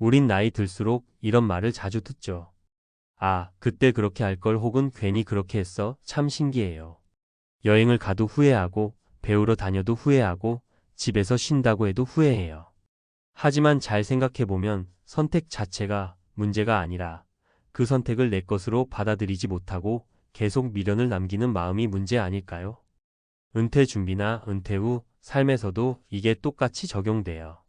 우린 나이 들수록 이런 말을 자주 듣죠. 아, 그때 그렇게 할 걸 혹은 괜히 그렇게 했어. 참 신기해요. 여행을 가도 후회하고, 배우러 다녀도 후회하고, 집에서 쉰다고 해도 후회해요. 하지만 잘 생각해보면 선택 자체가 문제가 아니라 그 선택을 내 것으로 받아들이지 못하고 계속 미련을 남기는 마음이 문제 아닐까요? 은퇴 준비나 은퇴 후 삶에서도 이게 똑같이 적용돼요.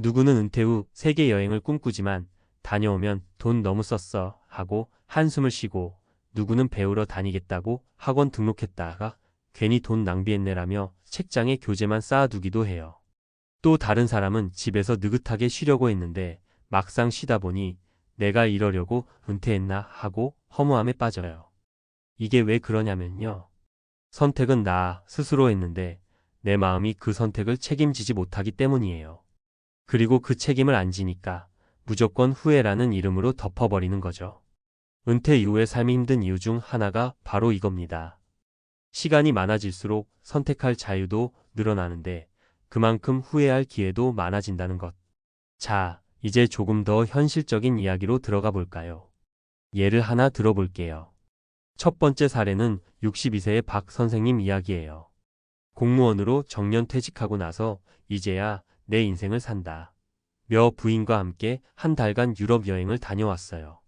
누구는 은퇴 후 세계 여행을 꿈꾸지만 다녀오면 돈 너무 썼어 하고 한숨을 쉬고, 누구는 배우러 다니겠다고 학원 등록했다가 괜히 돈 낭비했네라며 책장에 교재만 쌓아두기도 해요. 또 다른 사람은 집에서 느긋하게 쉬려고 했는데 막상 쉬다 보니 내가 이러려고 은퇴했나 하고 허무함에 빠져요. 이게 왜 그러냐면요. 선택은 나 스스로 했는데 내 마음이 그 선택을 책임지지 못하기 때문이에요. 그리고 그 책임을 안 지니까 무조건 후회라는 이름으로 덮어버리는 거죠. 은퇴 이후의 삶이 힘든 이유 중 하나가 바로 이겁니다. 시간이 많아질수록 선택할 자유도 늘어나는데 그만큼 후회할 기회도 많아진다는 것. 자, 이제 조금 더 현실적인 이야기로 들어가 볼까요? 예를 하나 들어볼게요. 첫 번째 사례는 62세의 박 선생님 이야기예요. 공무원으로 정년 퇴직하고 나서 이제야 내 인생을 산다 며 부인과 함께 한 달간 유럽 여행을 다녀왔어요.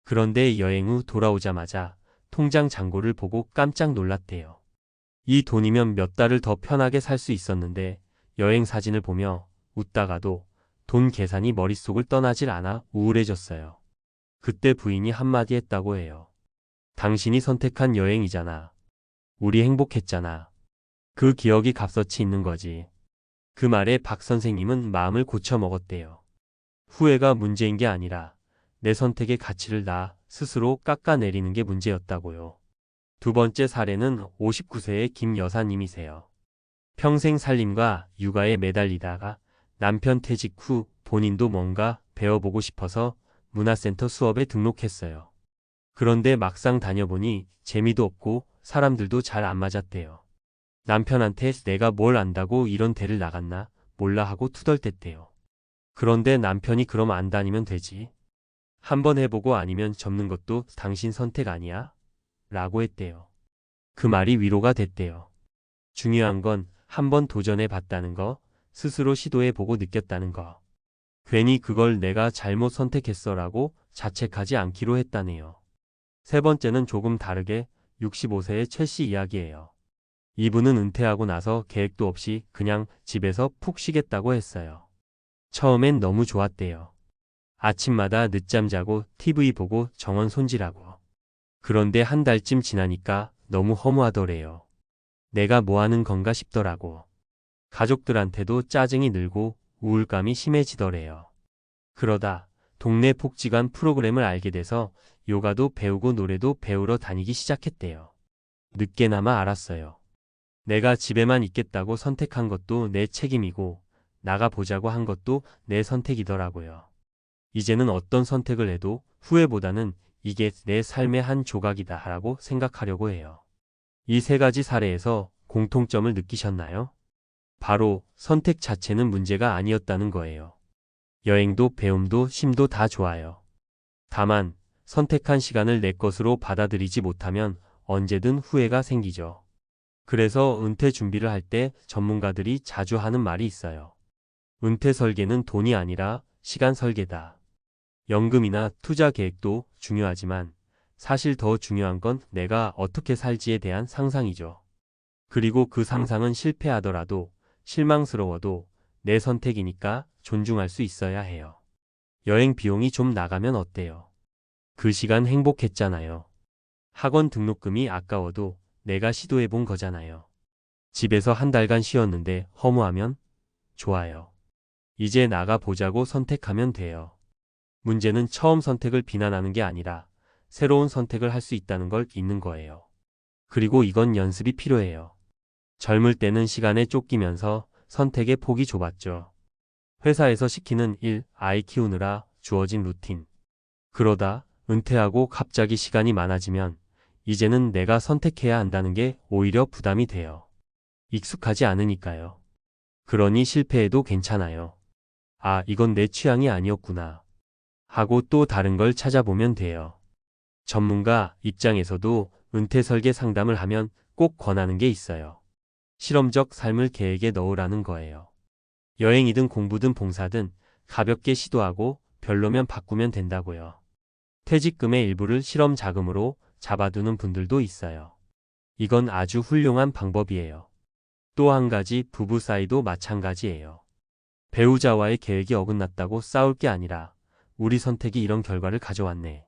그런데 여행 후 돌아오자마자 통장 잔고를 보고 깜짝 놀랐대요. 이 돈이면 몇 달을 더 편하게 살 수 있었는데 여행 사진을 보며 웃다가도 돈 계산이 머릿속을 떠나질 않아 우울해졌어요. 그때 부인이 한마디 했다고 해요. 당신이 선택한 여행이잖아. 우리 행복했잖아. 그 기억이 값어치 있는 거지. 그 말에 박 선생님은 마음을 고쳐 먹었대요. 후회가 문제인 게 아니라 내 선택의 가치를 나 스스로 깎아내리는 게 문제였다고요. 두 번째 사례는 59세의 김 여사님이세요. 평생 살림과 육아에 매달리다가 남편 퇴직 후 본인도 뭔가 배워보고 싶어서 문화센터 수업에 등록했어요. 그런데 막상 다녀보니 재미도 없고 사람들도 잘 안 맞았대요. 남편한테 내가 뭘 안다고 이런 데를 나갔나 몰라 하고 투덜댔대요. 그런데 남편이 그럼 안 다니면 되지. 한번 해보고 아니면 접는 것도 당신 선택 아니야? 라고 했대요. 그 말이 위로가 됐대요. 중요한 건 한번 도전해 봤다는 거, 스스로 시도해 보고 느꼈다는 거. 괜히 그걸 내가 잘못 선택했어 라고 자책하지 않기로 했다네요. 세 번째는 조금 다르게 65세의 최 씨 이야기예요. 이분은 은퇴하고 나서 계획도 없이 그냥 집에서 푹 쉬겠다고 했어요. 처음엔 너무 좋았대요. 아침마다 늦잠 자고 TV 보고 정원 손질하고. 그런데 한 달쯤 지나니까 너무 허무하더래요. 내가 뭐 하는 건가 싶더라고. 가족들한테도 짜증이 늘고 우울감이 심해지더래요. 그러다 동네 복지관 프로그램을 알게 돼서 요가도 배우고 노래도 배우러 다니기 시작했대요. 늦게나마 알았어요. 내가 집에만 있겠다고 선택한 것도 내 책임이고 나가보자고 한 것도 내 선택이더라고요. 이제는 어떤 선택을 해도 후회보다는 이게 내 삶의 한 조각이다 라고 생각하려고 해요. 이 세 가지 사례에서 공통점을 느끼셨나요? 바로 선택 자체는 문제가 아니었다는 거예요. 여행도 배움도 쉼도 다 좋아요. 다만 선택한 시간을 내 것으로 받아들이지 못하면 언제든 후회가 생기죠. 그래서 은퇴 준비를 할 때 전문가들이 자주 하는 말이 있어요. 은퇴 설계는 돈이 아니라 시간 설계다. 연금이나 투자 계획도 중요하지만 사실 더 중요한 건 내가 어떻게 살지에 대한 상상이죠. 그리고 그 상상은 실패하더라도 실망스러워도 내 선택이니까 존중할 수 있어야 해요. 여행 비용이 좀 나가면 어때요? 그 시간 행복했잖아요. 학원 등록금이 아까워도 내가 시도해 본 거잖아요. 집에서 한 달간 쉬었는데 허무하면? 좋아요. 이제 나가 보자고 선택하면 돼요. 문제는 처음 선택을 비난하는 게 아니라 새로운 선택을 할 수 있다는 걸 잊는 거예요. 그리고 이건 연습이 필요해요. 젊을 때는 시간에 쫓기면서 선택의 폭이 좁았죠. 회사에서 시키는 일, 아이 키우느라 주어진 루틴. 그러다 은퇴하고 갑자기 시간이 많아지면 이제는 내가 선택해야 한다는 게 오히려 부담이 돼요. 익숙하지 않으니까요. 그러니 실패해도 괜찮아요. 아, 이건 내 취향이 아니었구나. 하고 또 다른 걸 찾아보면 돼요. 전문가 입장에서도 은퇴 설계 상담을 하면 꼭 권하는 게 있어요. 실험적 삶을 계획에 넣으라는 거예요. 여행이든 공부든 봉사든 가볍게 시도하고 별로면 바꾸면 된다고요. 퇴직금의 일부를 실험 자금으로 잡아두는 분들도 있어요. 이건 아주 훌륭한 방법이에요. 또 한 가지 부부 사이도 마찬가지예요. 배우자와의 계획이 어긋났다고 싸울 게 아니라 우리 선택이 이런 결과를 가져왔네.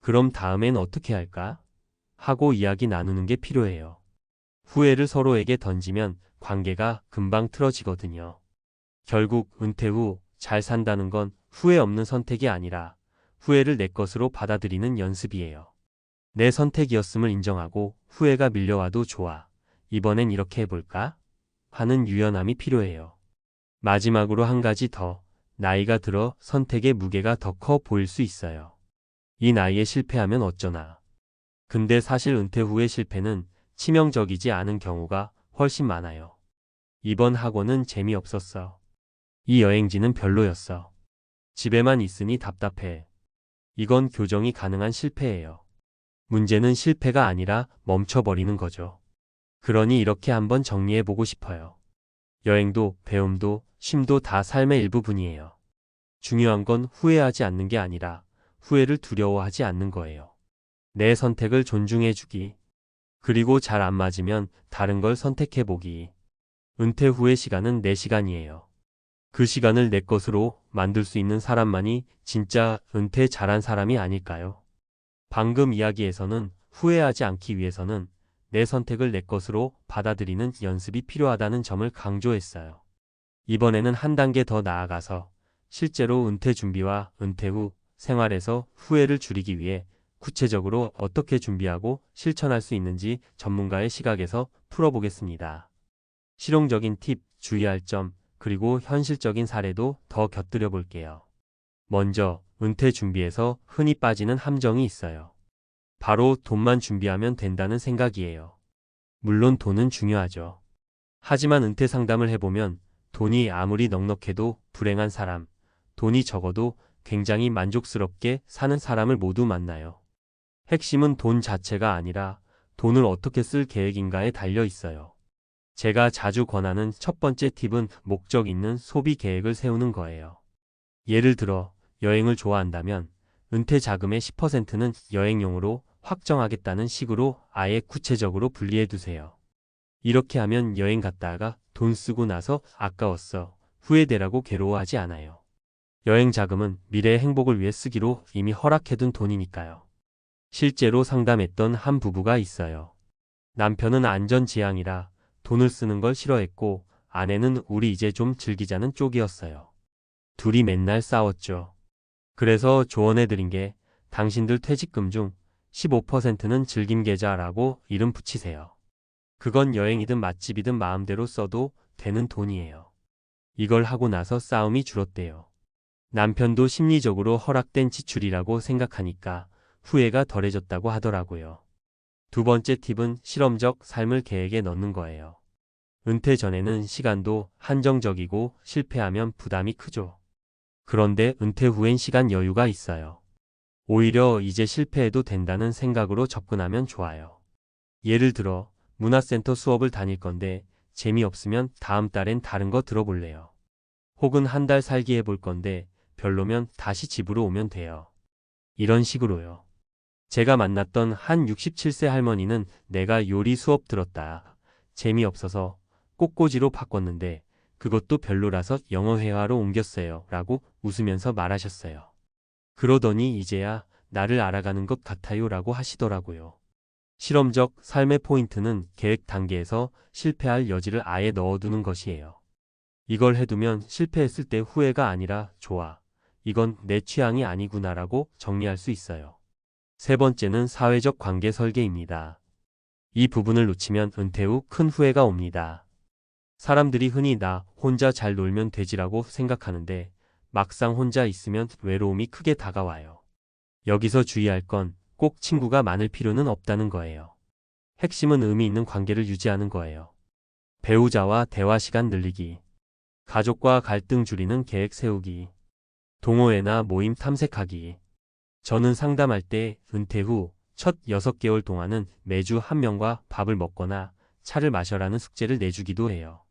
그럼 다음엔 어떻게 할까? 하고 이야기 나누는 게 필요해요. 후회를 서로에게 던지면 관계가 금방 틀어지거든요. 결국 은퇴 후 잘 산다는 건 후회 없는 선택이 아니라 후회를 내 것으로 받아들이는 연습이에요. 내 선택이었음을 인정하고 후회가 밀려와도 좋아. 이번엔 이렇게 해볼까? 하는 유연함이 필요해요. 마지막으로 한 가지 더. 나이가 들어 선택의 무게가 더 커 보일 수 있어요. 이 나이에 실패하면 어쩌나. 근데 사실 은퇴 후의 실패는 치명적이지 않은 경우가 훨씬 많아요. 이번 학원은 재미없었어. 이 여행지는 별로였어. 집에만 있으니 답답해. 이건 교정이 가능한 실패예요. 문제는 실패가 아니라 멈춰버리는 거죠. 그러니 이렇게 한번 정리해보고 싶어요. 여행도 배움도 쉼도 다 삶의 일부분이에요. 중요한 건 후회하지 않는 게 아니라 후회를 두려워하지 않는 거예요. 내 선택을 존중해주기. 그리고 잘 안 맞으면 다른 걸 선택해보기. 은퇴 후의 시간은 내 시간이에요. 그 시간을 내 것으로 만들 수 있는 사람만이 진짜 은퇴 잘한 사람이 아닐까요? 방금 이야기에서는 후회하지 않기 위해서는 내 선택을 내 것으로 받아들이는 연습이 필요하다는 점을 강조했어요. 이번에는 한 단계 더 나아가서 실제로 은퇴 준비와 은퇴 후 생활에서 후회를 줄이기 위해 구체적으로 어떻게 준비하고 실천할 수 있는지 전문가의 시각에서 풀어보겠습니다. 실용적인 팁, 주의할 점, 그리고 현실적인 사례도 더 곁들여 볼게요. 먼저 은퇴 준비에서 흔히 빠지는 함정이 있어요. 바로 돈만 준비하면 된다는 생각이에요. 물론 돈은 중요하죠. 하지만 은퇴 상담을 해보면 돈이 아무리 넉넉해도 불행한 사람, 돈이 적어도 굉장히 만족스럽게 사는 사람을 모두 만나요. 핵심은 돈 자체가 아니라 돈을 어떻게 쓸 계획인가에 달려 있어요. 제가 자주 권하는 첫 번째 팁은 목적 있는 소비 계획을 세우는 거예요. 예를 들어 여행을 좋아한다면 은퇴 자금의 10%는 여행용으로 확정하겠다는 식으로 아예 구체적으로 분리해 두세요. 이렇게 하면 여행 갔다가 돈 쓰고 나서 아까웠어, 후회되라고 괴로워하지 않아요. 여행 자금은 미래의 행복을 위해 쓰기로 이미 허락해둔 돈이니까요. 실제로 상담했던 한 부부가 있어요. 남편은 안전지향이라 돈을 쓰는 걸 싫어했고 아내는 우리 이제 좀 즐기자는 쪽이었어요. 둘이 맨날 싸웠죠. 그래서 조언해드린 게 당신들 퇴직금 중 15%는 즐김 계좌라고 이름 붙이세요. 그건 여행이든 맛집이든 마음대로 써도 되는 돈이에요. 이걸 하고 나서 싸움이 줄었대요. 남편도 심리적으로 허락된 지출이라고 생각하니까 후회가 덜해졌다고 하더라고요. 두 번째 팁은 실험적 삶을 계획에 넣는 거예요. 은퇴 전에는 시간도 한정적이고 실패하면 부담이 크죠. 그런데 은퇴 후엔 시간 여유가 있어요. 오히려 이제 실패해도 된다는 생각으로 접근하면 좋아요. 예를 들어 문화센터 수업을 다닐 건데 재미없으면 다음 달엔 다른 거 들어볼래요. 혹은 한 달 살기 해볼 건데 별로면 다시 집으로 오면 돼요. 이런 식으로요. 제가 만났던 한 67세 할머니는 내가 요리 수업 들었다. 재미없어서 꽃꽂이로 바꿨는데 그것도 별로라서 영어 회화로 옮겼어요. 라고 웃으면서 말하셨어요. 그러더니 이제야 나를 알아가는 것 같아요. 라고 하시더라고요. 실험적 삶의 포인트는 계획 단계에서 실패할 여지를 아예 넣어두는 것이에요. 이걸 해두면 실패했을 때 후회가 아니라 좋아, 이건 내 취향이 아니구나라고 정리할 수 있어요. 세 번째는 사회적 관계 설계입니다. 이 부분을 놓치면 은퇴 후 큰 후회가 옵니다. 사람들이 흔히 나 혼자 잘 놀면 되지라고 생각하는데 막상 혼자 있으면 외로움이 크게 다가와요. 여기서 주의할 건 꼭 친구가 많을 필요는 없다는 거예요. 핵심은 의미 있는 관계를 유지하는 거예요. 배우자와 대화 시간 늘리기, 가족과 갈등 줄이는 계획 세우기, 동호회나 모임 탐색하기. 저는 상담할 때 은퇴 후 첫 6개월 동안은 매주 한 명과 밥을 먹거나 차를 마셔라는 숙제를 내주기도 해요.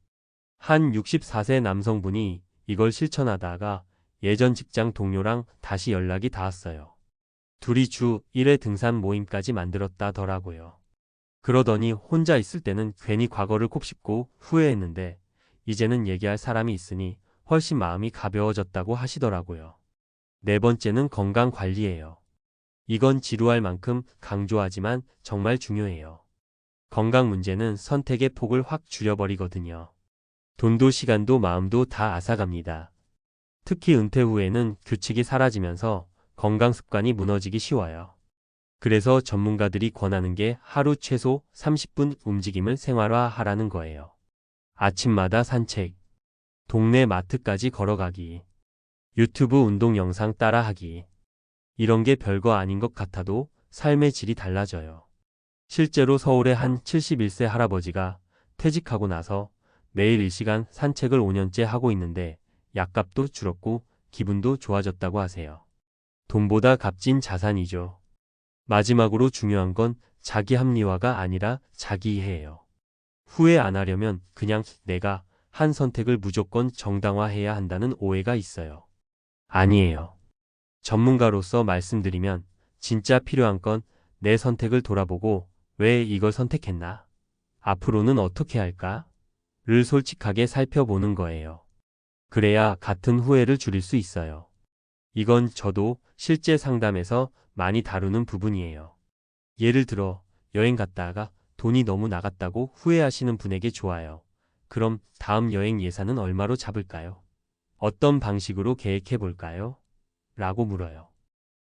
한 64세 남성분이 이걸 실천하다가 예전 직장 동료랑 다시 연락이 닿았어요. 둘이 주 1회 등산 모임까지 만들었다더라고요. 그러더니 혼자 있을 때는 괜히 과거를 곱씹고 후회했는데 이제는 얘기할 사람이 있으니 훨씬 마음이 가벼워졌다고 하시더라고요. 네 번째는 건강 관리예요. 이건 지루할 만큼 강조하지만 정말 중요해요. 건강 문제는 선택의 폭을 확 줄여버리거든요. 돈도 시간도 마음도 다 앗아갑니다. 특히 은퇴 후에는 규칙이 사라지면서 건강 습관이 무너지기 쉬워요. 그래서 전문가들이 권하는 게 하루 최소 30분 움직임을 생활화하라는 거예요. 아침마다 산책, 동네 마트까지 걸어가기, 유튜브 운동 영상 따라하기. 이런 게 별거 아닌 것 같아도 삶의 질이 달라져요. 실제로 서울의 한 71세 할아버지가 퇴직하고 나서 매일 1시간 산책을 5년째 하고 있는데 약값도 줄었고 기분도 좋아졌다고 하세요. 돈보다 값진 자산이죠. 마지막으로 중요한 건 자기 합리화가 아니라 자기 이해예요. 후회 안 하려면 그냥 내가 한 선택을 무조건 정당화해야 한다는 오해가 있어요. 아니에요. 전문가로서 말씀드리면 진짜 필요한 건 내 선택을 돌아보고 왜 이걸 선택했나? 앞으로는 어떻게 할까? 를 솔직하게 살펴보는 거예요. 그래야 같은 후회를 줄일 수 있어요. 이건 저도 실제 상담에서 많이 다루는 부분이에요. 예를 들어 여행 갔다가 돈이 너무 나갔다고 후회하시는 분에게 좋아요. 그럼 다음 여행 예산은 얼마로 잡을까요? 어떤 방식으로 계획해 볼까요? 라고 물어요.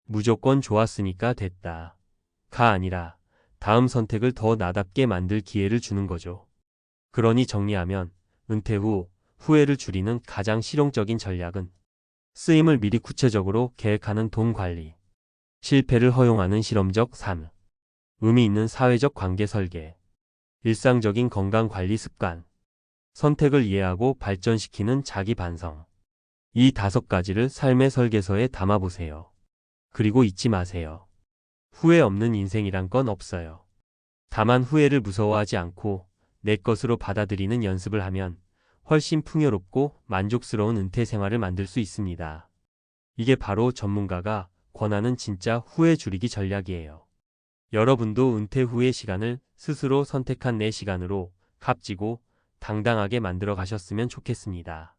무조건 좋았으니까 됐다. 가 아니라 다음 선택을 더 나답게 만들 기회를 주는 거죠. 그러니 정리하면 은퇴 후 후회를 줄이는 가장 실용적인 전략은 쓰임을 미리 구체적으로 계획하는 돈 관리, 실패를 허용하는 실험적 삶, 의미 있는 사회적 관계 설계, 일상적인 건강 관리 습관, 선택을 이해하고 발전시키는 자기 반성. 이 5가지를 삶의 설계서에 담아보세요. 그리고 잊지 마세요. 후회 없는 인생이란 건 없어요. 다만 후회를 무서워하지 않고 내 것으로 받아들이는 연습을 하면 훨씬 풍요롭고 만족스러운 은퇴 생활을 만들 수 있습니다. 이게 바로 전문가가 권하는 진짜 후회 줄이기 전략이에요. 여러분도 은퇴 후의 시간을 스스로 선택한 내 시간으로 값지고 당당하게 만들어 가셨으면 좋겠습니다.